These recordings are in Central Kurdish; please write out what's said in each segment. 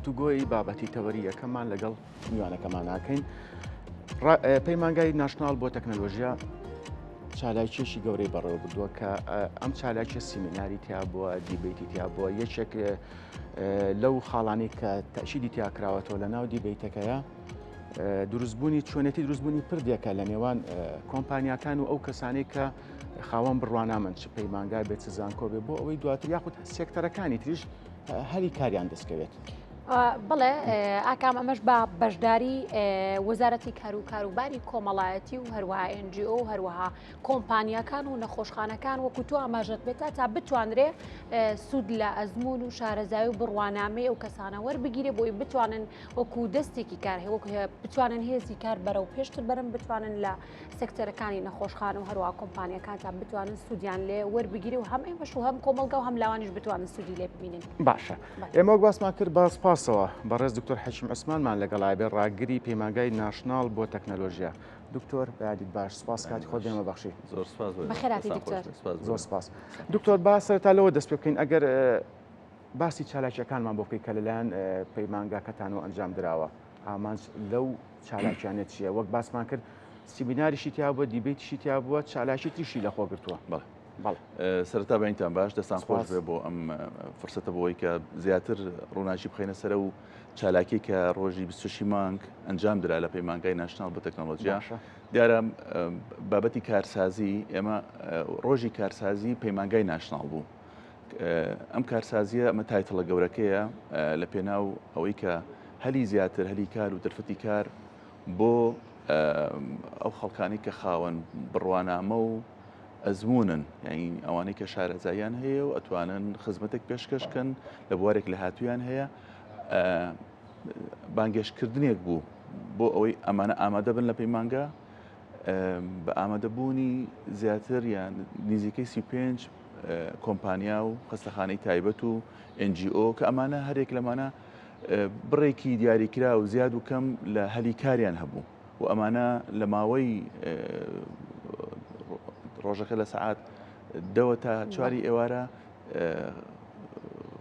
گفتوگۆی بابەتی تەوەری یەکەممان لەگەڵ میوانەکەمان ناکەین. پەیمانگای ناشناڵ بۆ تەکنەلۆژیا چالاکیێکی گەورەی بەڕێوە بردووە کە ئەم چالاکیە سیمیناری تیا بووە، دیبیتی تیا بووە، یەکێک لەو خاڵانی کە تەشیدی تیاکراوەتەوە لە ناو دیبیتەکەیە دروستبوونی چۆنێتی دروستبوونی پردێکە لە نێوان کۆمپانیاکان و ئەو کەسانی کە خاوەن بڕوانامن چ پەیمانگای بێت چ زانکۆ بێ بۆ ئەوەی دواتر یاخود سێکتەرەکانی تریش هەری کاریان دەستکەوێت. بڵێ ئاکام ئەمەش بە بەشداری وەزارەتی کاروباری کۆمەڵایەتی و هەروەها NGO و هەروەها کۆمپانیەکان و نەخۆشخانەکان وەکو تۆ ئاماژەت بێتە تا بتوانرێ سوود لە ئەزمون و شارەزایی و بڕوانامەی ئەو کەسانە وەربگیرێ بۆی بتوانن وەکو دەستێکی کار هەیە وەکو بتوانن هێزی کار بەرەو پێشتر بەرن بتوانن لە سێکتەرەکانی نەخۆشخانە و هەروەها کۆمپانیەکان تا بتوانن سوودیان لێ وەربگیرێ و هەم ئێمەش و هەم کۆمەڵگە و هەم لاوانیش بتوانن سوودی لێ ببینن. باشە ئێمە باسمان کرد باسپاسەوە بەڕێز دکتۆر حەشیم عوسمانمان لەگەڵای بێ ڕاگری پەیمانگای ناشناڵ بۆ تەکنەلۆژیا. دکتۆر بەیادیت باش سپاس کاتی خۆت دێمە بەخشی. زۆر سپاس بەخێراتی دکتۆر. زۆر سپاس. دکتۆر با سەرەتا لەوە دەست پێ بکەین ئەگەر باسی چالاکیەکانمان بۆ بکەین کە لەلایەن پەیمانگاکەتان و ئەنجام درراوە ئامانج لەو چالاکیانێت چییە؟ وەک باسمان کرد سیمیناریشی تیا بووە، دیبیتیشی تیا بووە، چالاکی تریشی لەخۆ گرتووە. سەرەتا بەینتان باش دەستان خۆش بێ بۆ ئەم فرسەتە بۆی کە زیاتر ڕووناچی بخینە سەرە و چالاکی کە ڕۆژی 26 مانگ ئەنجام درا لە پەیمانگای ناشناڵ بە تەکنۆلۆژیا. دیارە بابەتی کارسازی ئێمە ڕۆژی کارسازی پەیمانگای ناشناڵ بوو. ئەم کارسازیە ئەمە تایتڵە گەورەکەیە لە پێناو ئەوەی کە هەلی زیاتر هەلی کار و دەرفەتی کار بۆ ئەو خەڵکانی کە خاوەن بڕوانامە و ئەزمونن یعنی ئەوانەی کە شارەزاییان هەیە و ئەتوانن خزمەتێک پێشکەشکەن لە بوارێک لە هاتوویان هەیە بانگێشکردنێک بوو بۆ ئەوەی ئەمانە ئامادە بن لە پەیمانگا بە ئامادەبوونی زیاتر یان نزیکەی 35 کۆمپانیا و خستەخانەی تایبەت و NGO کە ئەمانە هەرێک لەمانە بڕێکی دیاریکرا و زیاد و کەم لە هەلی کاریان هەبوو و ئەمانە لە ماوەی ڕۆژەکە لە سەعات 2 تا 4 ئێوارە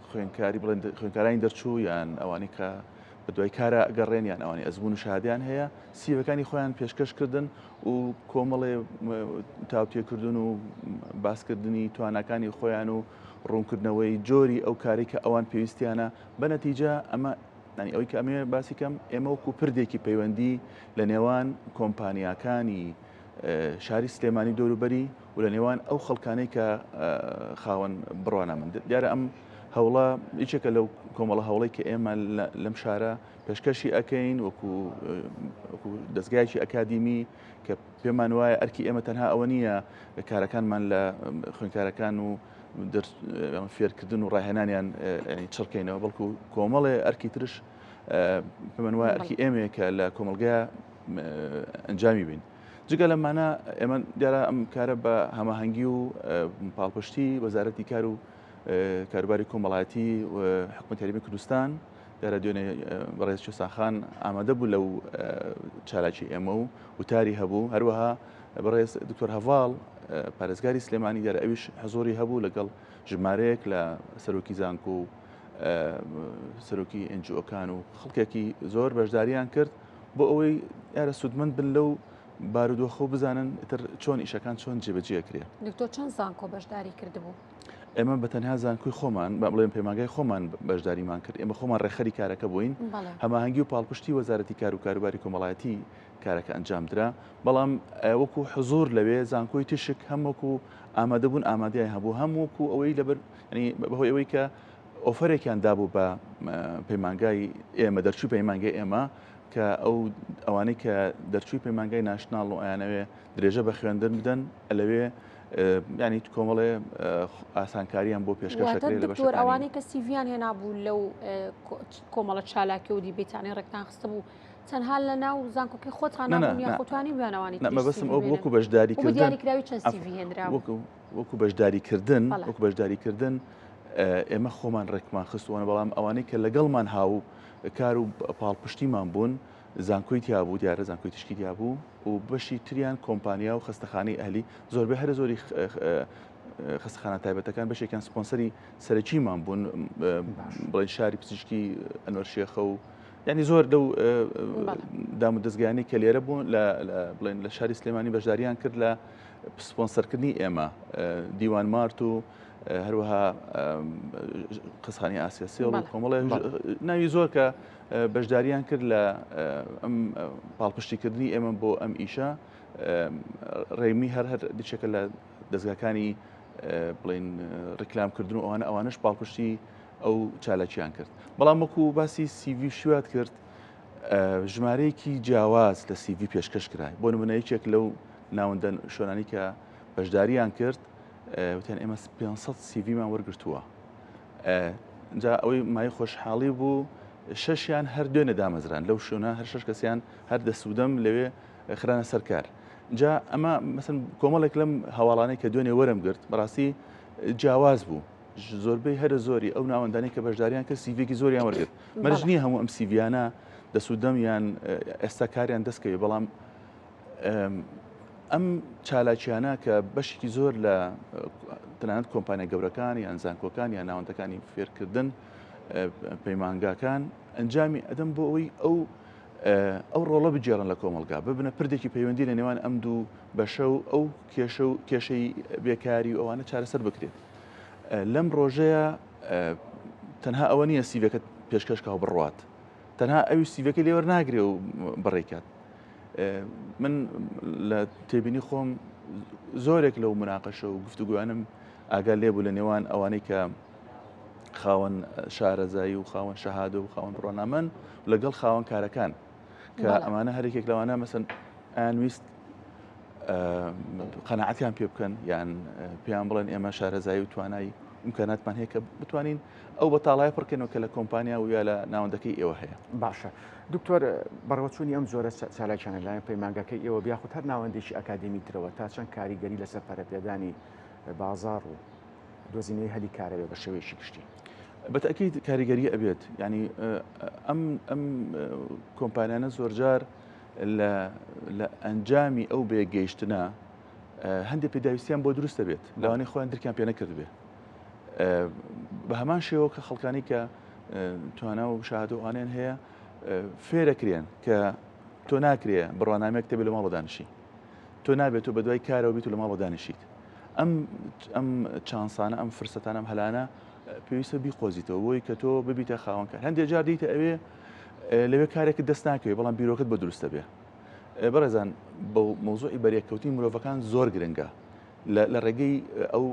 خوێنکارانی دەرچوو یان ئەوانی کە بە دوای کارە گەڕێن یان ئەوانی ئەزمون و شادیان هەیە سیڤەکانی خۆیان پێشکەشکردن و کۆمەڵێ تاوتێکردن و باسکردنی توانەکانی خۆیان و ڕوونکردنەوەی جۆری ئەو کاری کە ئەوان پێویستیانە بە نەتیجە ئەمە ئەوەی کە ئەمێ باسی کەم ئێمە وەکو پردێکی پەیوەندی لە نێوان کۆمپانیاکانی شاری سلێمانی دەوروبەری و لە نێوان ئەو خەڵکانەی کە خاوەن بڕوانامەند دیارە ئەم هەوڵە هیچێکە لەو کۆمەڵە هەوڵی کە ئێمە لەم شارە پێشکەشی ئەەکەین وەکو دەستگایکی ئەکادیمی کە پێمان وایە ئەرکی ئێمە تەنها ئەوە نییە کارەکانمان لە خوێنکارەکان و فێرکردن و ڕاهێنانیان چڕکەینەوە بەڵکو کۆمەڵێ ئەرکی ترش پێمان وایە ئەرکی ئێمەیەکە لە کۆمەلگای ئەنجامی بین. جگە لەمانە ئێمە دیارە ئەم کارە بە هەماهەنگی و پاڵپشتی وەزارەتی کار و کاروباری کۆمەڵایەتی و حکومەتی هەرێمی کوردستان دیارە دوێنێ بەڕێز چێساخان ئامادە بوو لەو چالاکی ئێمە و وتاری هەبوو هەروەها بەڕێز دکتۆر هەڤاڵ پارێزگاری سلێمانی دیارە ئەویش حەزۆری هەبوو لەگەڵ ژمارەیەک لە سەرۆکی زانکۆ و سەرۆکی NGOکان و خەڵکێکی زۆر بەشداریان کرد بۆ ئەوەی یارە سوودمەند بن لەو بارودۆخە و بزانن تر چۆن ئیشەکان چۆن جێبەجێکرێ. دکتۆر چەند زانکۆ بەشداری کردبوو؟ ئێمە بە تەنها زانکۆی خۆمان با بڵێن پەیمانگای خۆمان بەشداریمان کرد ئێمە خۆمان ڕێخەری کارەکە بووین هەماهەنگی و پاڵپشتی وەزارەتی کار و کاروباری کۆمەڵایەتی کارەکە ئەنجام درا بەڵام وەکو حزور لەوێ زانکۆی تشک هەم وەکو ئامادەبوون ئامادەیان هەبوو هەم وەکو ئەوەی لەبەر بەهۆی ئەوەی کە ئۆفەرێکیان دابوو بە پەیمانگای ئێمە دەرچووی پەیمانگای ئێمە کە ئەوانەی کە دەرچووی پەیمانگای ناشناڵ و ئەیانەوێ درێژە بە خوێندن بدەن ئەلەوێ ینی کۆمەڵێ ئاسانکاریان بۆ پێشکەشەکرێت لە دکتۆر ئەوانەی کە سیڤیان هێنابوو لەو کۆمەڵە چالاکی و دیبێتانی ڕێکتان خستە بوو تەنها لە ناو زانکۆکەی خۆتان یا خۆتوانی بیانەوانی بەسم ئەو وەکو بەشداریکردن دیاریکراوی چەند سیڤی هێنرا وەکو بەشداریکردن ئێمە خۆمان ڕێکمان خستوانە بەڵام ئەوانەی کە لەگەڵمان هاو کار و پاڵپشتیمان بوون زانکۆی تیابوو دیارە زانکۆی تشکی تیابوو و بەشی تریان کۆمپانیا و خستەخانەی ئەهلی زۆربەی هەر زۆری خستخانە تایبەتەکان بەشێکیان سپۆنسەری سەرەکیمان بوون بڵێن شاری پزیشکی ئەنوەر شێخە و یعنی زۆر لەو دام و دەستگایانی کە لێرە بوون بڵێن لە شاری سلێمانی بەشداریان کرد لە سپۆنسەرکردنی ئێمە دیوان مارت و هەروەها قسخانی ئاسیاسی و کۆمەڵێ ناوی زۆر کە بەشداریان کرد لە ئەم پاڵپشتیکردنی ئێمە بۆ ئەم ئیشە ڕێمی هەر دیچێکە لە دەستگاکانی بڵین ڕیکلامکردن و ئەوانش پاڵپشتی ئەو چالاکیان کرد بەڵام وەکو باسی CV شوات کرد ژمارەیەکی جیاواز لە CV پێشکەش کرای بۆ نمونەیەکێک لەو ناوەندە شۆنانی کە بەشداریان کرد وتیان ئێمە 500 CVمان وەرگرتووە جا ئەوەی مای خۆشحاڵی بوو شەشیان هەر دوێنێ دامەزران لەو شوێنە هەر شەش کەسیان هەر دەسوودەم لەوێ خرانە سەرکار جا ئەمە مەسن کۆمەڵێک لەم هەواڵانەی کە دوێنێ وەرم گرت بەڕاستی جیاواز بوو زۆربەی هەرە زۆری ئەو ناوەندانی کە بەشداریان کرد سیڤێکی زۆریان وەرگرت مەرج نییە هەموو ئەم سیڤیانە دەسوودەم یان ئێستا کاریان دەستکەوێ بەڵام ئەم چالاکیانە کە بەشێکی زۆر لە تەنانەت کۆمپانیا گەورەکان یان زانکۆکان یان ناوەندەکانی فێرکردن پەیمانگاکان ئەنجامی ئەدەم بۆ ئەوەی ئەو ڕۆڵە بجێڕن لە کۆمەلگا ببنە پردێکی پەیوەندی لە نێوان ئەم دوو بەشە و ئەو کێشەی بێکاری و ئەوانە چارەسەر بکرێت لەم ڕۆژەیە تەنها ئەوە نییە سیڤەکە پێشکەشکاو بڕوات تەنها ئەوی سیڤەکە لێوە ناگرێ و بڕێکات من لە تێبینی خۆم زۆرێک لەو مناقەشە و گفتوگویانم ئاگال لێبوو لە نێوان ئەوانەی کە خاوەن شارەزایی و خاوەن شەهادە و خاوەن ڕۆنامەن لەگەڵ خاوەن کارەکان کە ئەمانە هەرێکێک لەوانە مەسن ئەیانویست قەنەعەتیان پێ بکەن یان پێیان بڵێن ئێمە شارەزایی و توانایی ئیمکاناتمان هەیە کە بتوانین ئەو بەتاڵایە پڕکەنەوە کە لە کۆمپانیا و یا لە ناوەندەکەی ئێوە هەیە باشە دکتۆر بەڕەوەچوونی ئەم زۆرە چالاکیانە لایەن پەیمانگەکەی ئێوە بیاخود هەر ناوەندێکی ئەکادمی ترەوە تا چەند کاریگەری لەسەر پەرەپێدانی بازار و دۆزینەوەی هەلی کارەوێ بە شێوەیەکی گشتی بەتەکید کاریگەری ئەبێت ینی ئەم کۆمپانیانە زۆرجار لە ئەنجامی ئەو بێگەیشتنە هەندێک پێداویستیان بۆ دروستە بێت لەوانەی خۆیان درکیان پێ نەکرد بێ بە هەمان شێوە کە خەڵکانی کە توانە و شاهدوانیان هەیە فێرەکرێن کە تۆ ناکرێ بڕوانامێک تێبێت لە ماڵە دانیشی تۆ نابێت و بە دوای کارەوە بیت و لە ماڵە دانیشیت ئەم چانسانە ئەم فرسەتانە ئەم هەلانە پێویستە بیقۆزیتەوە بۆی کە تۆ ببیتە خاوەنکار هەندێک جار دیتە ئەوێ لەوێ کارێکت دەست ناکەوێت بەڵام بیرۆکت بە دروستە بێ بەڕێزان بە مۆزوعی بەریەککەوتی مرۆڤەکان زۆر گرنگە لە ڕێگەی ئەو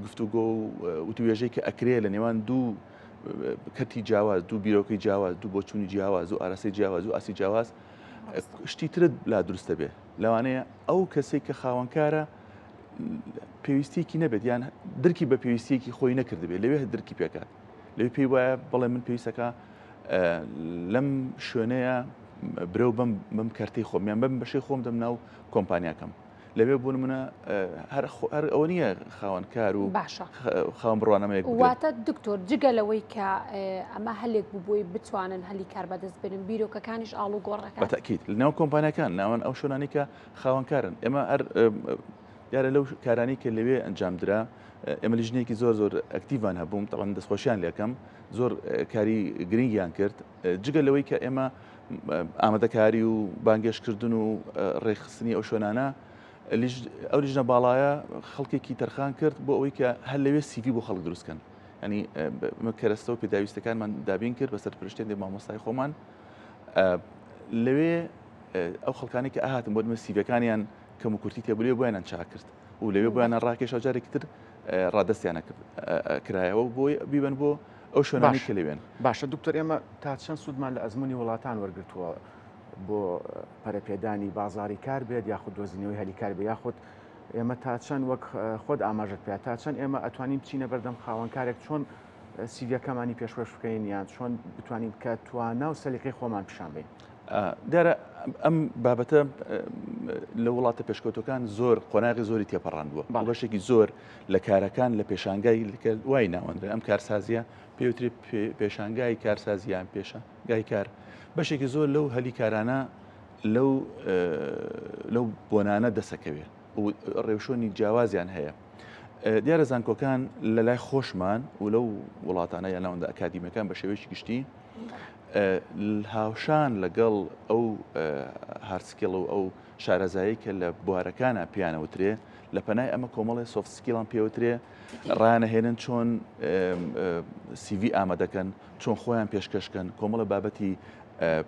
گفتوگۆ و وتوێژەی کە ئەکرێ لە نێوان دوو کەتی جیاواز دوو بیرۆکەی جیاواز دوو بۆچوونی جیاواز و ئاراسی جیاواز و ئاسی جیاواز شتی ترت لا دروستە بێ لەوانەیە ئەو کەسێک کە خاوەنکارە پێویستیکی نەبێت یان درکی بە پێویستیەکی خۆی نەکردبێت لەوێ درکی پێکات لەوێ پێی وایە بەڵێ من پێویستەکە لەم شوێنەیە برەو بەم کارتەی خۆمیان بەم بەشەی خۆم دەم ناو کۆمپانیاکەم لەوێ بوون منە هەر ئەوە نییە خاوەنکار و خاوەن بڕوانەمەیەک واتە دکتۆر جگەلەوەی کە ئەمە هەلێک بووبووی بتوانن هەلی کار بەدەست بێنن بیرۆکەکانیش ئاڵ و گۆڕەکان بەتەکید لە ناو کۆمپانیەکان ناوەن ئەو شوێنانی کە خاوەنکارن ئێمە هەر دیارە لەو کارانی کە لەوێ ئەنجامدرا ئێمە لیژنێکی زۆر ئەکتیڤان هەبووم تەڵەن دەستخۆشیان لێکەم زۆر کاری گرنگیان کرد جگە لەوەی کە ئێمە ئامادەکاری و بانگێشکردن و ڕێخستنی ئەو شوێنانە ئەو لیژنە باڵایە خەڵکێکی تەرخان کرد بۆ ئەوەی کە هەر لەوێ سیڤی بۆ خەڵک دروستکەن ینی کەرەستە و پێداویستەکانمان دابین کرد بەسەر پرشتێنی مامۆستای خۆمان لەوێ ئەو خەڵکانی کە ئاهاتن بۆ دمە سیڤەکانیان کەم و کورتی تێبولێ بۆیان چا کرد و لەوێ بۆیانە ڕاکێشە جارێکی تر ڕادەستیانە کرایەوە بۆی بیبن بۆ ئەو شوێنانی کە لەوێن باشە دکتۆر ئێمە تا چەند سوودمان لە ئەزمموی وڵاتان وەرگرتووە بۆ پەرەپێدانی بازاری کار بێت یاخود دۆزینەوەی هەلی کار بێ یاخود ئێمە تا چەند وەک خۆت ئاماژت پێ تا چەند ئێمە ئەتوانین بچینە بەردەم خاوەنکارێک چۆن سیڤەکەمانی پێشوەش بکەین یان چۆن بتوانین کە توانە و سەلیقەی خۆمان پیشان بین دیارە ئەم بابەتە لە وڵاتە پێشکەوتەکان زۆر قۆناغی زۆری تێپەڕان بووە بەشێکی زۆر لە کارەکان لە پێشانگای وای ناوەندرا ئەم کارسازیە پێوتری پێشانگای کارسازیان پێشانگای کار بەشێکی زۆر لەو هەلی کارانە لەو بۆنانە دەسەکەوێت و ڕێوشۆنی جیاوازیان هەیە دیارە زانکۆکان لە لای خۆشمان و لەو وڵاتانە یان ناوەندە ئەکادیمیەکان بە شێوەیەکی گشتی هاوشان لەگەڵ ئەو هارسکیڵ و ئەو شارەزایی کە لە بوارەکانە پیانەوترێ لە پەنای ئەمە کۆمەڵی سۆفسکیڵان پێوترێ ڕانەهێنن چۆن سیڤی ئامادەکەن چۆن خۆیان پێشکەشکەن کۆمەڵە بابەتی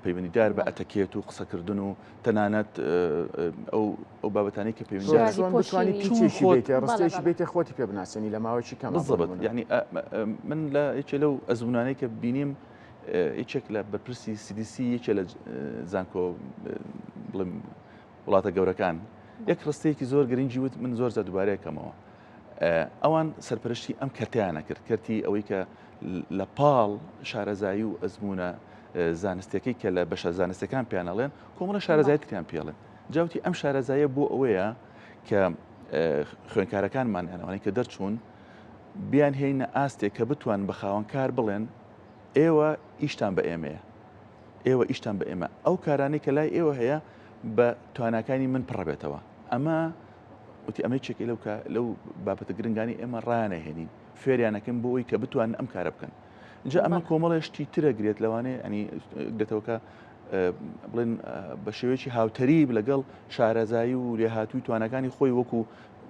پەیوەندیدار بە ئەتەکێت و قسەکردن و تەنانەت ئەو بابەتانی کە پەیوەندیدار بتوانانی پیچێکی بێتە ڕستێکی بێتە خۆتی پێ بناسیێنی لە ماوەیەکی کەم بالضبط یعنی من لە یەکێ لەو ئەزمونانەی کە بینیم یەکێک لە بەرپرسی CDC یەکێ لە زانکۆ بڵێم وڵاتە گەورەکان یەک ڕستەیەکی زۆر گرنگی وت من زۆر دووبارەیەکەمەوە ئەوان سەرپەرشتی ئەم کەرتیانە کرد کەرتی ئەوەی کە لە پاڵ شارەزایی و ئەزمونە زانستیەکەی کە لە بەشە زانستەکان پیانەڵێن کۆمەڵە شارەزایەتیان پێڵێن جاوتی ئەم شارەزایە بۆ ئەوەیە کە خوێنکارەکانمان هەنەوەی کە دەرچوون بیان هێنە ئاستێک کە بتوان بە خاوەنکار بڵێن ئێوە ئیشتان بە ئێمەیە ئێوە ئیشتان بە ئێمە ئەو کارانەی کە لای ئێوە هەیە بە تواناکانی من پڕەبێتەوە ئەمە وتی ئەمە چێکی لەو بابەتە گرنگانی ئێمە ڕانەهێنین فێریانەکەن بۆ ئەوی کە بتوان ئەم کارە بکەن اینجا ئەمە کۆمەڵێشتی ترە گرێت لەوانەیە ئەنی دێتەوەکە بڵێن بە شێوەیەکی هاوتەری لەگەڵ شارەزایی و لێهاتووی توانەکانی خۆی وەکو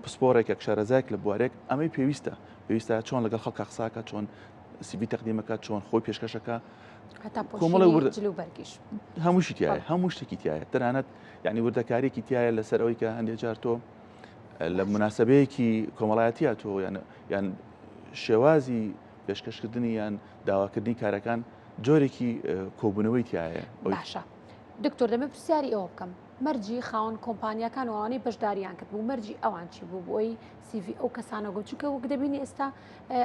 پسپۆڕێکێک شارەزایك لە بوارێک ئەمەی پێویستە چۆن لەگەڵ خەڵک قساکە چۆن سیبی تەقدیمەکە چۆن خۆی پێشکەشەکە هەمووشی تایە هەموو شتێکی تایە تەنانەت یعنی وردەکارێکی تایە لەسەر ئەوەی کە هەندێک جار تۆ لە مناسبەیەکی کۆمەڵایەتیە تۆ یان شێوازی پێشکەشکردنی یان داواکردنی کارەکان جۆرێکی کۆبوونەوەی تایە باشە دکتۆر دەمە پرسیاری ئەوە بکەم مەرجی خاوەن کۆمپانیەکان وانەی بەشداریان کرد بوو مەرجی ئەوان چی بوو بۆی CV ئەو کەسانە گوت چونکە وەک دەبینی ئێستا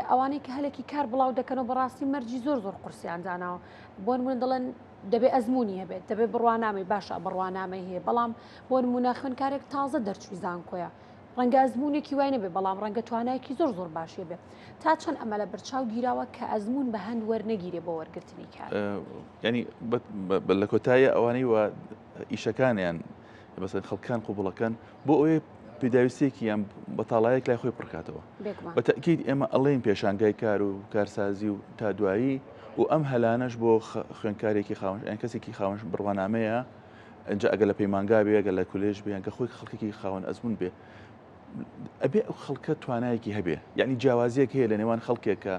ئەوانەی کە هەلێکی کار بڵاو دەکەنەوە بەڕاستی مەرجی زۆر قورسیان داناوە بۆ نمونە دەڵێن دەبێ ئەزمموی هەبێت دەبێ بڕوانامەی باشە بڕوانامەی هەیە بەڵام بۆ نمونە خوێنکارێک تازە دەرچوی زانکۆیە ڕەنگە ئەزمموونێکی وای نەبێ بەڵام ڕەنگە توانایەکی زۆر باشیە بێ تا چەند ئەمە لە بەرچاو گیراوە کە ئەزممون بە هەند وەرنەگیرێ بۆ وەرگرتنی کار ینی لە کۆتایە ئەوانەی وە ئیشەکانیان بەسەر خەڵکان قوبڵەکەن بۆ ئەوەی پێداویستێکی یان بەتاڵایەک لای خۆی پڕکاتەوە بەتەکیید ئێمە ئەڵێن پێشانگای کار و کارسازی و تا دوایی و ئەم هەلانەش بۆ خوێنکارێکی خاوەن کەسێکی خاوەن بڕوانامەیە ئەنج ئەگە لە پەیمانگا بێ ئەگە لە کولێژ بێن کە خۆی خەڵکێکی خاوەن ئەزمون بێ ئەبێ ئەو خەڵکە توانایەکی هەبێ یعنی جیاوازیەک هەیە لە نێوان خەڵکێکە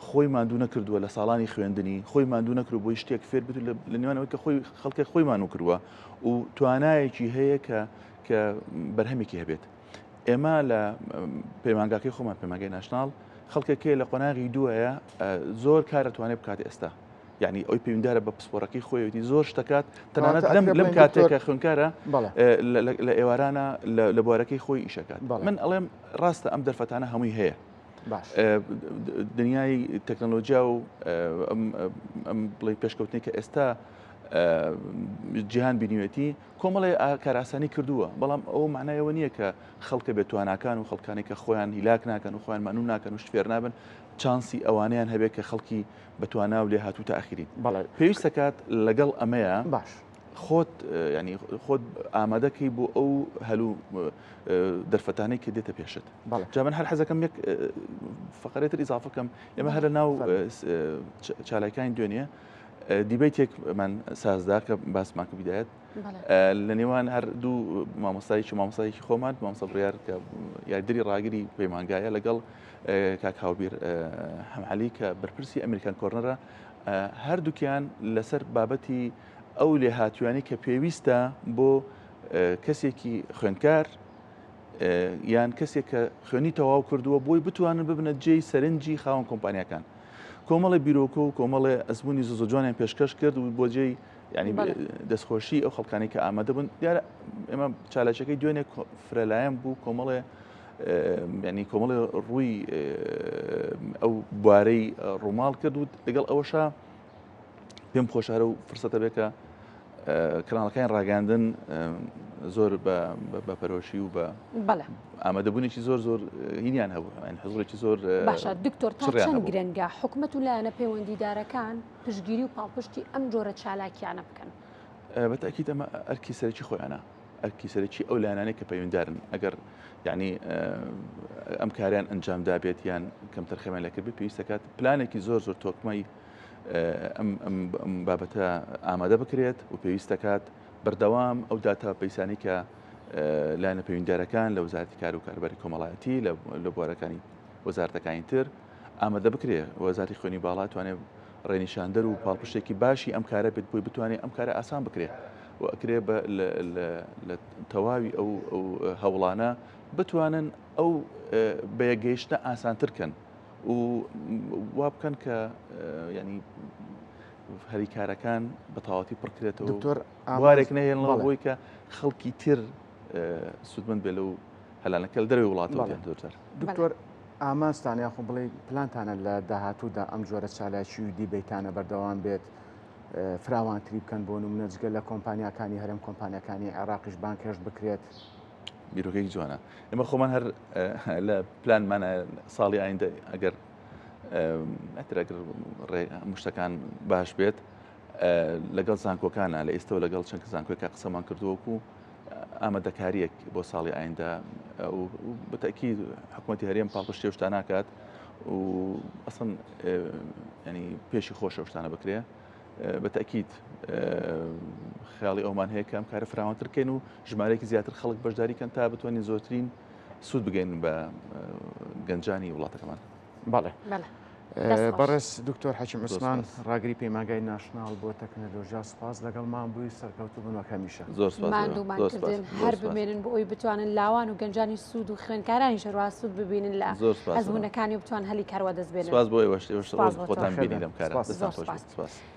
خۆی ماندوو نەکردووە لە ساڵانی خوێندنی خۆی ماندوو نەکرد بۆی شتێک فێر بێت لە نێوانەوەی کە خۆی خەڵکێک خۆی مانوو کردووە و توانایەکی هەیە کە بەرهەمێکی هەبێت ئێمە لە پەیمانگاکەی خۆمان پەیمانگای ناشناڵ خەڵکێکی لە قۆناغی دووەیە زۆر کار دەتوانێت بکات ئێستا یعنی ئەوی پەیوەنددارە بە پسپۆڕەکەی خۆیەتی زۆر شتەکات تەنانەت لەم کاتێکە خوێنکارە لە ئێوارانە لە بوارەکەی خۆی ئیشەکات من ئەڵێم ڕاستە ئەم دەرفەتانە هەمووی هەیە دنیای تەکنۆلۆژیا و ئەم بڵێ پێشکەوتنی کە ئێستا جیهان بینیوێتی کۆمەڵی کاراسانی کردووە بەڵام ئەو معنایەوە نییە کە خەڵکە بێتواناکان و خەڵکانی کە خۆیان هیلاک ناکەن و خۆیان مانوو ناکەن و شتێر نابن چانسی ئەوانیان هەبێت کە خەڵکی بەتوانا و لێ هاتوو تا ئاخرین پێویستە کات لەگەڵ ئەمەیە باش خۆت ینی خۆت ئامادەکەی بۆ ئەو هەلوو دەرفەتانەی کە دێتە پێشت جا من هەر حەزەکەم یەک فقرێتر ئیزافەکەم ئێمە هەر لە ناو چالاکانی دوێنێ دیبیتێکمان سازدا کە باسمان کە بیدایەت لە نێوان هەردوو مامۆستایکی خۆمان مامۆستا بڕیار کە یاریدەری ڕاگری پەیمانگایە لەگەڵ کاک هاوبیر هەمعەلی کە بەرپرسی ئەمریکان کۆرنەرە هەردووکیان لەسەر بابەتی ئەو لێهاتووانی کە پێویستە بۆ کەسێکی خوێنکار یان کەسێک کە خوێنی تەواو کردووە بۆی بتوانن ببنە جێی سەرنجی خاوەن کۆمپانیەکان کۆمەڵی بیرۆکە و کۆمەڵی ئەزمموی زۆ جوانیان پێشکەش کرد و بۆ جێی ینی دەستخۆشی ئەو خەڵکانی کە ئامادە بوون دیارە ئێمە چالەشەکەی دوێنێ فرەلایەن بوو کۆمەڵێ ینی کۆمەڵی ڕووی ئەو بوارەی ڕووماڵ کرد و لەگەڵ ئەوەشە پێم خۆشارە و فرسەتە بێکە کەناڵەکانی ڕاگەاندن زۆر بە پەرۆشی و بە ئامادەبوونێکی زۆر هینیان هەبوو حزوڕێکی زۆر باشە دکتۆر تا چەند گرنگە حکومەت و لایەنە پەیوەندیدارەکان پشتگیری و پاڵپشتی ئەم جۆرە چالاکیانە بکەن بەتاکید ئەمە ئەرکی سەرکی خۆیانە ئەرکی سەرەکی ئەو لایەنانەی کە پەیوەنددارن ئەگەر یعنی ئەم کاریان ئەنجامدا بێت یان کەم تەرخەمان لەکرد پێویستەکات پلانێکی زۆر زۆر تۆکمەی ئەم بابەتە ئامادە بکرێت و پێویستەکات بەردەوام ئەو داتا پەیسانی کە لایەنە پەیوەنددارەکان لە وەزارەتی کار و کاربەری کۆمەڵایەتی لە بوارەکانی وەزارەتەکانی تر ئامادە بکرێ وەزارەتی خوێنی باڵا توانێت ڕێنیشاندەر و پاڵپشتێکی باشی ئەم کارە بێت بۆی بتوانێت ئەم کارە ئاسان بکرێت و ئەکرێ لە تەواوی ئەو هەوڵانە بتوانن ئەو بەیەگەیشتە ئاسانترکەن و وا بکەن کە ینی هەریکارەکان بە تەواوەتی پڕکرێتەوە وارێک نەهێنەوە بۆی کە خەڵکی تر سوودمەند بێ لەو هەلانەکە لە دەروی وڵاتەوە دۆتەر دکتۆر ئامانستانیا خۆ بڵێ پلانتانە لە داهاتوودا ئەم جۆرە چالاکی و دیبیتانە بەردەوام بێت فراوانتری بکەن بۆ نمونە جگە لە کۆمپانیەکانی هەرێم کۆمپانیەکانی عێراقیش بانکێش بکرێت بیرۆکەی جوانە ئێمە خۆمان هەر لە پلانمانە ساڵی ئایندە ئەگەر مشتەکان باش بێت لەگەڵ زانکۆکانە لە ئێستەوە لەگەڵ چەند زانکۆیکە قسەمان کردووەکو ئامادەکاریەک بۆ ساڵی ئایندە و بەتەکی حکوومەتی هەرێم پاڵپشتی شتان ناکات و ئەسڵ ینی پێشی خۆشە شتانە بکرێ بەتەکیید خیاڵی ئەومان هەیە کە ئەم کارە فراوانترکەین و ژمارەیەکی زیاتر خەڵک بەشداریکەن تا بتوانین زۆرترین سوود بگەین بە گەنجانی وڵاتەکەمان. بەڵێ بەڕێز دکتۆر حەکیم عوسمان ڕاگری پەیمانگای ناشناڵ بۆ تەکنەلۆژیا سپاس لەگەڵمان بووی سەرکەوتوو بنەوە هەمیشە زۆر ماندوومانکردن هەر بمێنن بۆ ئەوی بتوانن لاوان و گەنجانی سوود و خوێنکارانی شەڕوا سوود ببینن لە ئەزمونەکانی و بتوان هەلی کاروا دەست بێنن. سپاس بۆ ئێوەش خۆتان بینی لەم کارە.